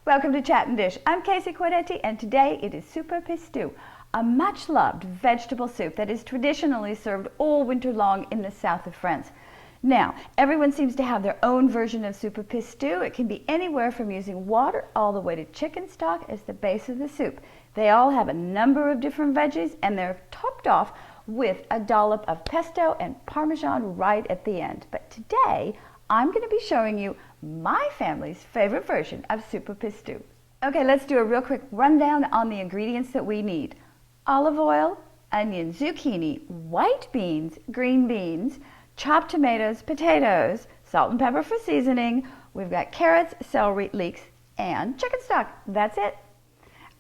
Welcome to Chat and Dish. I'm Casey Quidetti, and today it is Super Pistou, a much-loved vegetable soup that is traditionally served all winter long in the south of France. Now, everyone seems to have their own version of Super Pistou. It can be anywhere from using water all the way to chicken stock as the base of the soup. They all have a number of different veggies, and they're topped off with a dollop of pesto and Parmesan right at the end. But today, I'm going to be showing you my family's favorite version of Super Pistou. Okay, let's do a real quick rundown on the ingredients that we need. Olive oil, onion, zucchini, white beans, green beans, chopped tomatoes, potatoes, salt and pepper for seasoning. We've got carrots, celery, leeks, and chicken stock. That's it.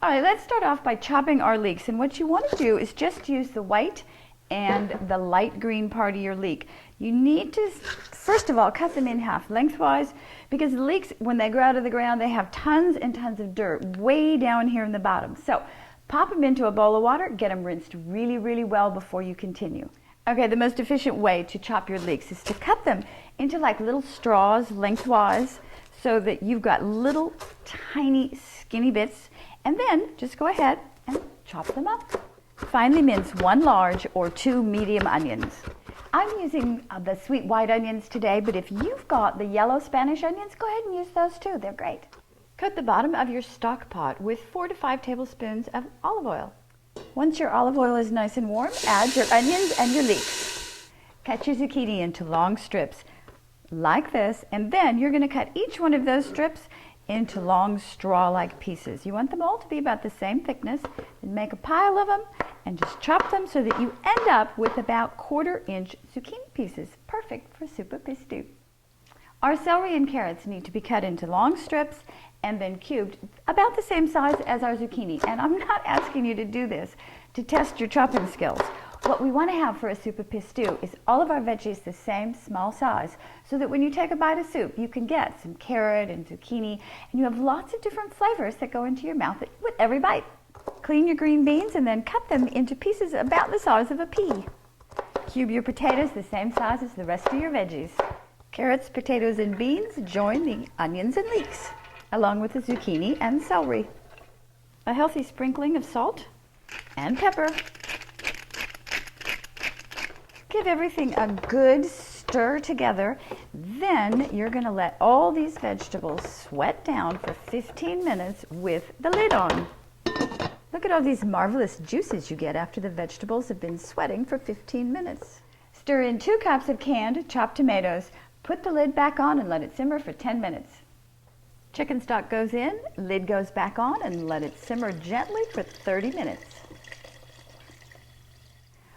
All right, let's start off by chopping our leeks. And what you want to do is just use the white and the light green part of your leek. You need to, first of all, cut them in half lengthwise, because the leeks, when they grow out of the ground, they have tons and tons of dirt way down here in the bottom. So pop them into a bowl of water, get them rinsed really, really well before you continue. Okay, the most efficient way to chop your leeks is to cut them into like little straws lengthwise so that you've got little tiny skinny bits, and then just go ahead and chop them up. Finely mince 1 large or 2 medium onions. I'm using the sweet white onions today, but if you've got the yellow Spanish onions, go ahead and use those too. They're great. Coat the bottom of your stock pot with 4 to 5 tablespoons of olive oil. Once your olive oil is nice and warm, add your onions and your leeks. Cut your zucchini into long strips like this, and then you're going to cut each one of those strips into long straw-like pieces. You want them all to be about the same thickness, and make a pile of them and just chop them so that you end up with about 1/4 inch zucchini pieces. Perfect for Super Pistou. Our celery and carrots need to be cut into long strips and then cubed about the same size as our zucchini. And I'm not asking you to do this to test your chopping skills. What we want to have for a Super Pistou is all of our veggies the same small size, so that when you take a bite of soup, you can get some carrot and zucchini, and you have lots of different flavors that go into your mouth with every bite. Clean your green beans and then cut them into pieces about the size of a pea. Cube your potatoes the same size as the rest of your veggies. Carrots, potatoes, and beans join the onions and leeks, along with the zucchini and celery. A healthy sprinkling of salt and pepper. Give everything a good stir together. Then you're going to let all these vegetables sweat down for 15 minutes with the lid on. Look at all these marvelous juices you get after the vegetables have been sweating for 15 minutes. Stir in 2 cups of canned chopped tomatoes. Put the lid back on and let it simmer for 10 minutes. Chicken stock goes in, lid goes back on, and let it simmer gently for 30 minutes.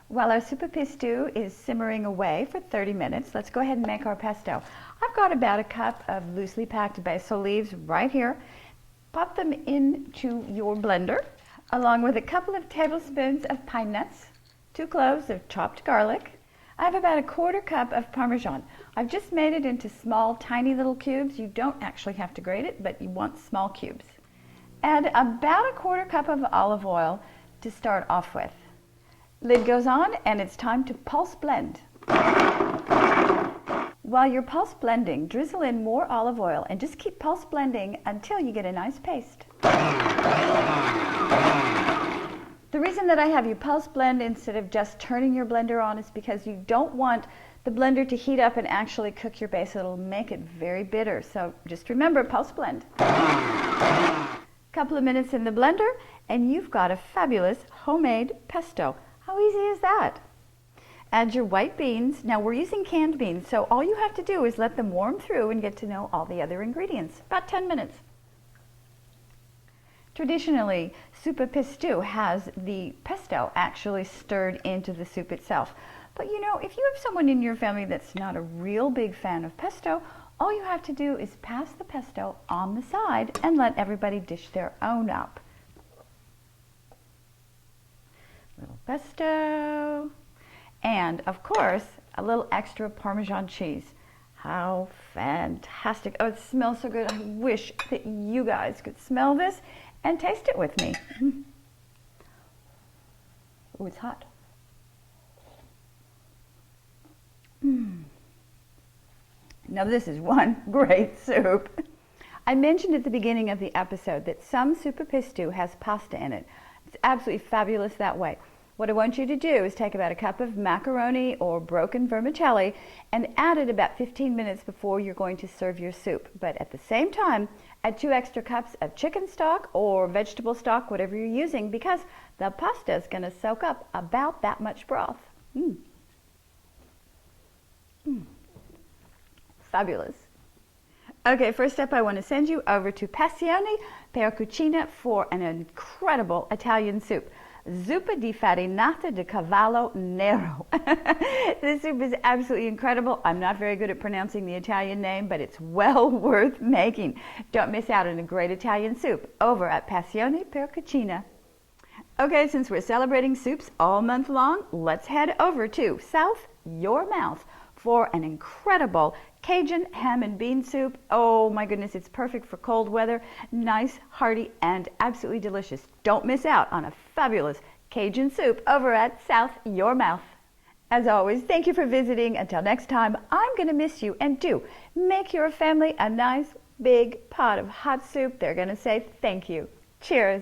While our Super Pistou is simmering away for 30 minutes, let's go ahead and make our pesto. I've got about 1 cup of loosely packed basil leaves right here. Pop them into your blender, along with a couple of tablespoons of pine nuts, 2 cloves of chopped garlic. I have about 1/4 cup of Parmesan. I've just made it into small, tiny little cubes. You don't actually have to grate it, but you want small cubes. Add about 1/4 cup of olive oil to start off with. Lid goes on, and it's time to pulse blend. While you're pulse blending, drizzle in more olive oil and just keep pulse blending until you get a nice paste. The reason that I have you pulse blend instead of just turning your blender on is because you don't want the blender to heat up and actually cook your base. It'll make it very bitter. So just remember, pulse blend. Couple of minutes in the blender, and you've got a fabulous homemade pesto. How easy is that? Add your white beans. Now we're using canned beans, so all you have to do is let them warm through and get to know all the other ingredients. About 10 minutes. Traditionally, Super Pistou has the pesto actually stirred into the soup itself. But you know, if you have someone in your family that's not a real big fan of pesto, all you have to do is pass the pesto on the side and let everybody dish their own up. Little pesto, and of course, a little extra Parmesan cheese. How fantastic. Oh, it smells so good. I wish that you guys could smell this and taste it with me. Oh, it's hot. Now this is one great soup. I mentioned at the beginning of the episode that some super Pistou has pasta in it. It's absolutely fabulous that way. What I want you to do is take about a cup of macaroni or broken vermicelli and add it about 15 minutes before you're going to serve your soup. But at the same time, add 2 extra cups of chicken stock or vegetable stock, whatever you're using, because the pasta is going to soak up about that much broth. Fabulous. Okay, first up I want to send you over to Passione per Cucina for an incredible Italian soup. Zuppa di farinata di cavallo nero. This soup is absolutely incredible. I'm not very good at pronouncing the Italian name, but it's well worth making. Don't miss out on a great Italian soup over at Passione per Cucina. Okay, since we're celebrating soups all month long, let's head over to South Your Mouth for an incredible Cajun ham and bean soup. Oh my goodness, it's perfect for cold weather. Nice, hearty, and absolutely delicious. Don't miss out on a fabulous Cajun soup over at South Your Mouth. As always, thank you for visiting. Until next time, I'm going to miss you. And do make your family a nice big pot of hot soup. They're going to say thank you. Cheers.